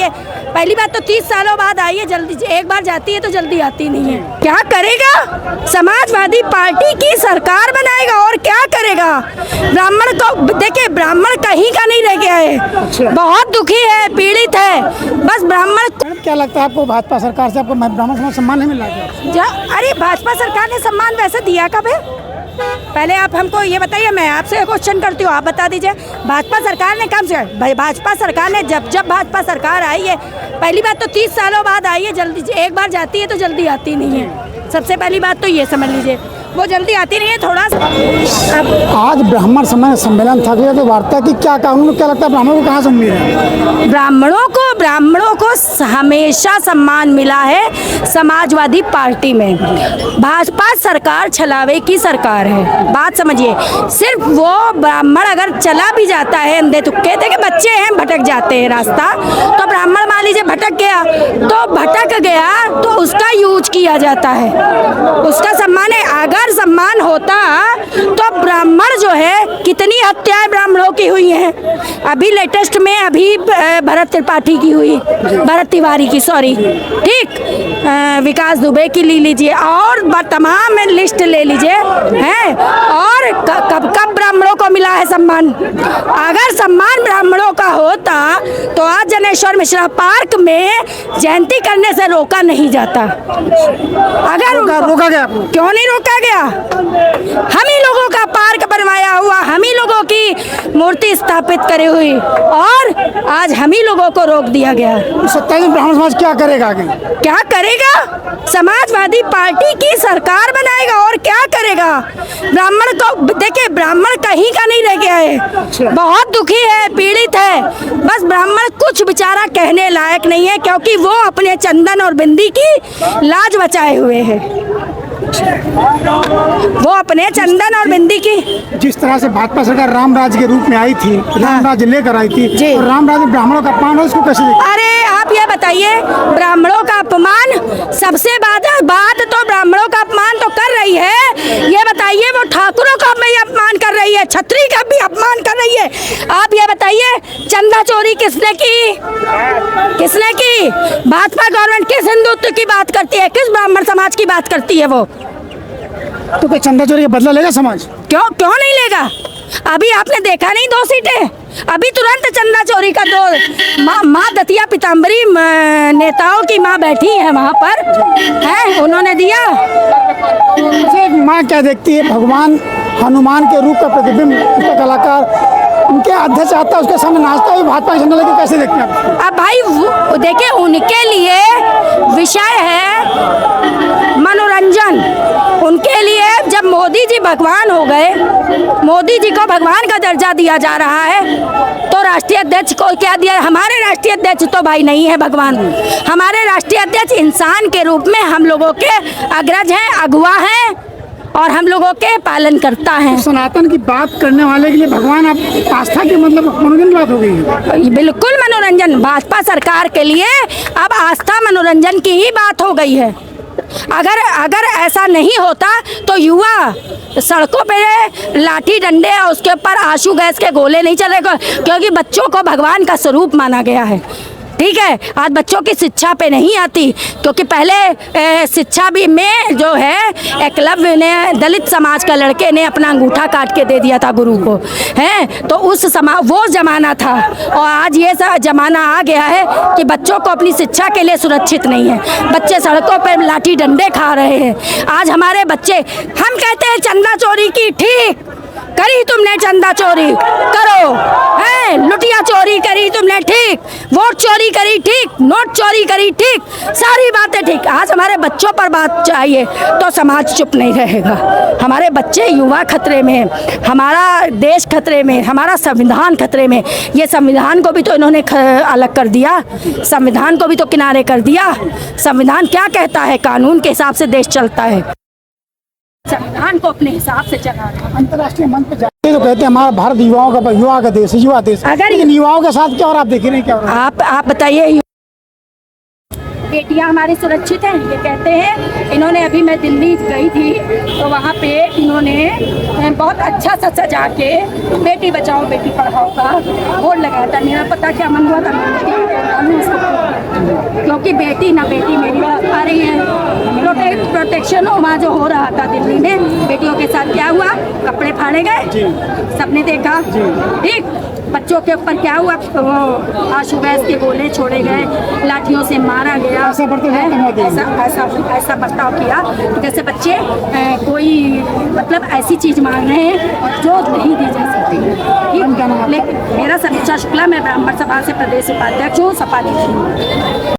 पहली बात तो 30 सालों बाद आई है, जल्दी एक बार जाती है तो जल्दी आती नहीं है। क्या करेगा? समाजवादी पार्टी की सरकार बनाएगा और क्या करेगा? ब्राह्मण को देखिए, ब्राह्मण कहीं का नहीं रह गया है, बहुत दुखी है, पीड़ित है। बस ब्राह्मण क्या लगता है आपको भाजपा सरकार से आपको ब्राह्मण समाज सम्मान नहीं मिल रहा है? अरे भाजपा सरकार ने सम्मान वैसे दिया कब है? पहले आप हमको ये बताइए, मैं आपसे क्वेश्चन करती हूँ, आप बता दीजिए। भाजपा सरकार ने कब से, भाजपा सरकार ने जब भाजपा सरकार आई है, पहली बात तो 30 सालों बाद आई है, जल्दी एक बार जाती है तो जल्दी आती नहीं है। सबसे पहली बात तो ये समझ लीजिए, वो जल्दी आती नहीं है। थोड़ा सा आज ब्राह्मण समाज सम्मेलन था, तो वार्ता की क्या कानून, क्या लगता है ब्राह्मणों को कहाँ से उम्मीद है? ब्राह्मणों को हमेशा सम्मान मिला है समाजवादी पार्टी में। भाजपा सरकार छलावे की सरकार है, बात समझिए। सिर्फ वो ब्राह्मण अगर चला भी जाता है अंधे तुक्के, देखिए बच्चे हैं भटक जाते हैं रास्ता, तो ब्राह्मण मान लीजिए भटक गया तो उसका यूज किया जाता है, उसका सम्मान है। अगर सम्मान होता तो ब्राह्मण जो है, कितनी हत्याएं ब्राह्मणों की हुई हैं। अभी लेटेस्ट में अभी भरत त्रिपाठी की हुई, भरत तिवारी की, सॉरी, ठीक, विकास दुबे की ले लीजिए, और तमाम लिस्ट ले लीजिए हैं। और कब ब्राह्मणों को मिला है सम्मान? अगर सम्मान ब्राह्मणों का होता तो आज जनेश्वर मिश्रा पार्क में जयंती करने से रोका नहीं जाता। अगर रोका गया, क्यों नहीं रोका गया? हम ही लोगों का पार्क बनवाया हुआ, हम ही लोगों की मूर्ति स्थापित करे हुई, और आज हम ही लोगों को रोक दिया गया। सत्ता में ब्राह्मण समाज क्या करेगा आगे? क्या करेगा? समाजवादी पार्टी की सरकार बनाएगा और क्या करेगा? ब्राह्मण को देखिए, ब्राह्मण कहीं का नहीं रह गया है, बहुत दुखी है, पीड़ित है। बस ब्राह्मण कुछ बेचारा कहने लायक नहीं है, क्योंकि वो अपने चंदन और बिंदी की लाज बचाए हुए है। वो अपने चंदन और बिंदी की, जिस तरह से भाजपा सरकार राम राज के रूप में आई थी, राम राज लेकर आई थी, और राम राज में ब्राह्मणों का अपमान है, इसको कैसे देखते? अरे आप ये बताइए, ब्राह्मणों का अपमान सबसे बात तो ब्राह्मणों का अपमान तो कर रही है। ये बताइए, वो ठाकुरों का भी अपमान कर रही है, छत्री का भी अपमान कर रही है। आप ये बताइए, चंदा चोरी किसने की? भाजपा गवर्नमेंट किस हिंदुत्व की बात करती है, किस ब्राह्मण समाज की बात करती है वो? तो क्या चंदा चोरी का बदला लेगा समाज? क्यों नहीं लेगा? अभी आपने देखा नहीं 2 सीटें, अभी तुरंत चंदा चोरी का 2 माँ दतिया पीताम्बरी नेताओं की माँ बैठी है वहाँ पर, है, उन्होंने दिया। माँ क्या देखती है? भगवान हनुमान के रूप का प्रतिबिंब, उसका कलाकार उनके अध्यक्ष आता है, उसके सामने नाचता है, भाजपा झंडा लेके कैसे देखते हैं? अब भाई देखिए, उनके लिए विषय है मनोरंजन। उनके लिए जब मोदी जी भगवान हो गए, मोदी जी को भगवान का दर्जा दिया जा रहा है, तो राष्ट्रीय अध्यक्ष को क्या दिया? हमारे राष्ट्रीय अध्यक्ष तो भाई नहीं है भगवान, हमारे राष्ट्रीय अध्यक्ष इंसान के रूप में हम लोगों के अग्रज हैं, अगुआ हैं, और हम लोगों के पालन करता है। तो सनातन की बात करने वाले के लिए भगवान आप आस्था के मतलब मनोरंजन की बात हो गई है? बिल्कुल मनोरंजन, भाजपा सरकार के लिए अब आस्था मनोरंजन की ही बात हो गई है। अगर ऐसा नहीं होता तो युवा सड़कों पे लाठी डंडे और उसके ऊपर आंसू गैस के गोले नहीं चलेगा, क्योंकि बच्चों को भगवान का स्वरूप माना गया है। ठीक है, आज बच्चों की शिक्षा पे नहीं आती, क्योंकि पहले शिक्षा भी में जो है, एकलव्य ने, दलित समाज का लड़के ने अपना अंगूठा काट के दे दिया था गुरु को, है, तो वो जमाना था। और आज ये जमाना आ गया है कि बच्चों को अपनी शिक्षा के लिए सुरक्षित नहीं है, बच्चे सड़कों पर लाठी डंडे खा रहे हैं। आज हमारे बच्चे, हम कहते हैं चंदा चोरी की, ठीक करी तुमने, चंदा चोरी करो, है, लुटिया चोरी करी तुमने, ठीक, वोट चोरी करी, ठीक, नोट चोरी करी, ठीक, सारी बातें ठीक। आज हमारे बच्चों पर बात चाहिए तो समाज चुप नहीं रहेगा। हमारे बच्चे, युवा खतरे में, हमारा देश खतरे में, हमारा संविधान खतरे में। ये संविधान को भी तो इन्होंने अलग कर दिया, संविधान को भी तो किनारे कर दिया। संविधान क्या कहता है? कानून के हिसाब से देश चलता है, संविधान को अपने हिसाब से चलाना। अंतर्राष्ट्रीय मंच पे जाते तो कहते हैं हमारा भारत युवा का देश है, युवा देश। अगर लेकिन युवाओं के साथ क्या, और आप देख रहे हैं क्या हो रहा है? आप बताइए, बेटियां हमारी सुरक्षित हैं ये कहते हैं। इन्होंने अभी मैं दिल्ली गई थी तो वहाँ पे इन्होंने बहुत अच्छा सा सजा के बेटी बचाओ बेटी पढ़ाओ का बोर्ड लगाया था। मेरा पता क्या मन हुआ था, क्योंकि बेटी ना बेटी मेरी आ रही है। प्रोटेक्शन वहाँ जो हो रहा था दिल्ली में, बेटियों के साथ क्या हुआ, कपड़े फाड़े गए, सबने देखा। ठीक, बच्चों के ऊपर क्या हुआ, वो आशुवैस के गोले छोड़े गए, लाठियों से मारा गया। ऐसा बर्ताव किया जैसे बच्चे कोई मतलब ऐसी चीज़ मांग रहे हैं जो नहीं दी जा सकती। लेकिन मेरा समीक्षा शुक्ला, मैं ब्राह्मण सभा से प्रदेश उपाध्यक्ष हूँ, सपा दीदी।